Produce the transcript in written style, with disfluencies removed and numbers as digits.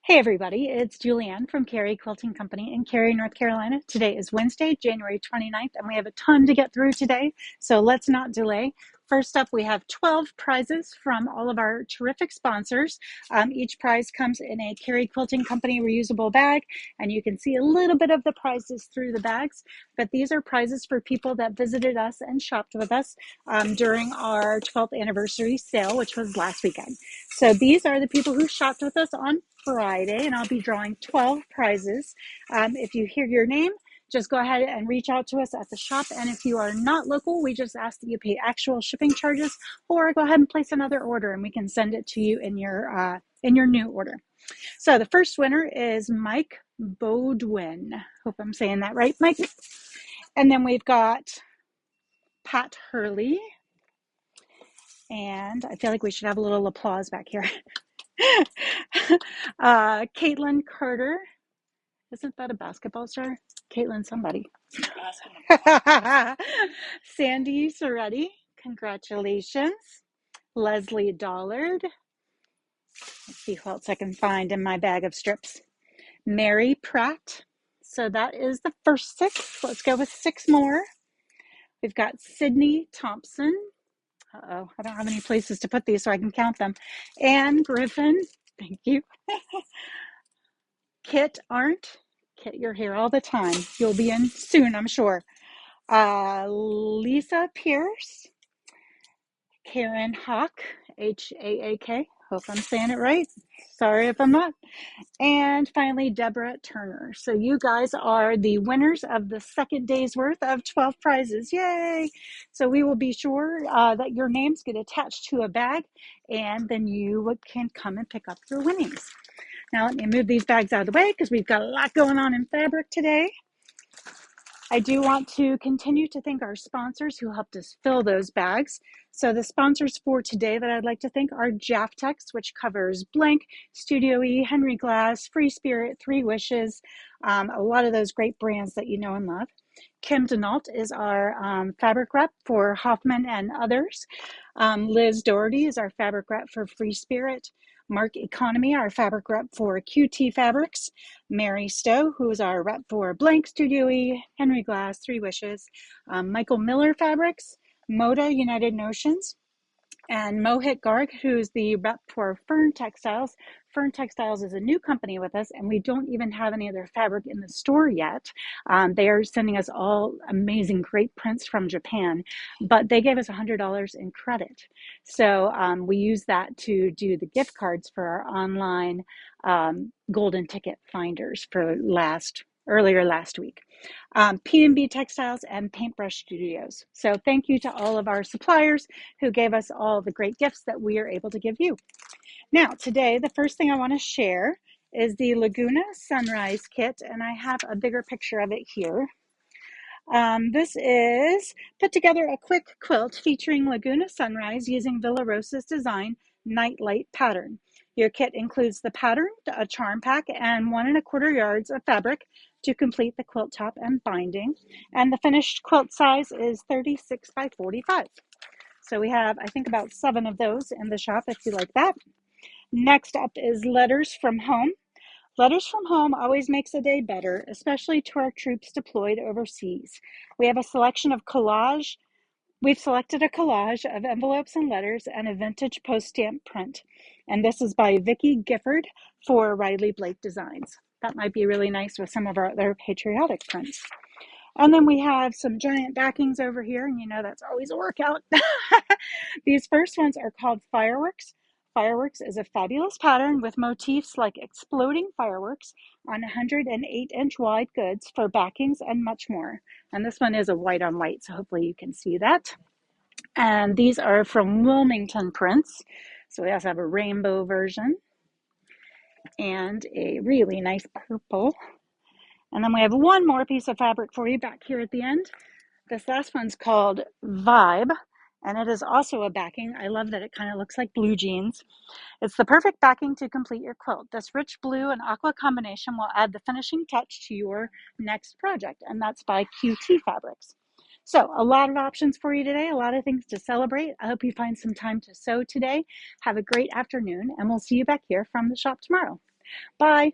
Hey everybody, it's Julianne from Cary Quilting Company in Cary, North Carolina. Today is Wednesday, January 29th, and we have a ton to get through today, so let's not delay. First up, we have 12 prizes from all of our terrific sponsors. Each prize comes in a Cary Quilting Company reusable bag, and you can see a little bit of the prizes through the bags, but these are prizes for people that visited us and shopped with us during our 12th anniversary sale, which was last weekend. So these are the people who shopped with us on Friday, and I'll be drawing 12 prizes. If you hear your name, just go ahead and reach out to us at the shop. And if you are not local, we just ask that you pay actual shipping charges, or go ahead and place another order, and we can send it to you in your new order. So the first winner is Mike Bodwin. Hope I'm saying that right, Mike. And then we've got Pat Hurley, and I feel like we should have a little applause back here. Caitlin Carter. Isn't that a basketball star? Caitlin somebody. Sandy Soretti. Congratulations. Leslie Dollard. Let's see who else I can find in my bag of strips. Mary Pratt. So that is the first 6. Let's go with 6 more. We've got Sydney Thompson. Uh-oh, I don't have any places to put these so I can count them. Anne Griffin. Thank you. Kit Arndt. Kit, you're here all the time. You'll be in soon, I'm sure. Lisa Pierce. Karen Hawk, Haak. Hope I'm saying it right. Sorry if I'm not. And finally, Deborah Turner. So you guys are the winners of the second day's worth of 12 prizes. Yay! So we will be sure that your names get attached to a bag, and then you can come and pick up your winnings. Now let me move these bags out of the way because we've got a lot going on in fabric today. I do want to continue to thank our sponsors who helped us fill those bags. So the sponsors for today that I'd like to thank are Jaftex, which covers Blank, Studio E, Henry Glass, Free Spirit, Three Wishes, a lot of those great brands that you know and love. Kim Denault is our fabric rep for Hoffman and others. Liz Doherty is our fabric rep for Free Spirit. Mark Economy, our fabric rep for QT Fabrics. Mary Stowe, who is our rep for Blank, Studio E, Henry Glass, Three Wishes. Michael Miller Fabrics, Moda United Notions, and Mohit Garg, who's the rep for Fern Textiles. Fern Textiles is a new company with us, and we don't even have any of their fabric in the store yet. They are sending us all amazing, great prints from Japan, but they gave us $100 in credit. So we use that to do the gift cards for our online golden ticket finders for earlier last week. P&B Textiles and Paintbrush Studios. So thank you to all of our suppliers who gave us all the great gifts that we are able to give you. Now, today, the first thing I want to share is the Lagona Sunrise Kit, and I have a bigger picture of it here. This is put together a quick quilt featuring Lagona Sunrise using Villa Rosa's design Nightlight pattern. Your kit includes the pattern, a charm pack, and 1¼ yards of fabric to complete the quilt top and binding. And the finished quilt size is 36 by 45. So we have, I think, about 7 of those in the shop if you like that. Next up is Letters from Home. Letters from Home always makes a day better, especially to our troops deployed overseas. We have a selection of collage. We've selected a collage of envelopes and letters and a vintage post stamp print. And this is by Vicki Gifford for Riley Blake Designs. That might be really nice with some of our other patriotic prints. And then we have some giant backings over here, and you know that's always a workout. These first ones are called Fireworks. Fireworks is a fabulous pattern with motifs like exploding fireworks on 108-inch wide goods for backings and much more. And this one is a white on white, so hopefully you can see that. And these are from Wilmington Prints. So we also have a rainbow version and a really nice purple. And then we have one more piece of fabric for you back here at the end. This last one's called Vibe, and it is also a backing. I love that it kind of looks like blue jeans. It's the perfect backing to complete your quilt. This rich blue and aqua combination will add the finishing touch to your next project, and that's by QT Fabrics. So a lot of options for you today, a lot of things to celebrate. I hope you find some time to sew today. Have a great afternoon, and we'll see you back here from the shop tomorrow. Bye.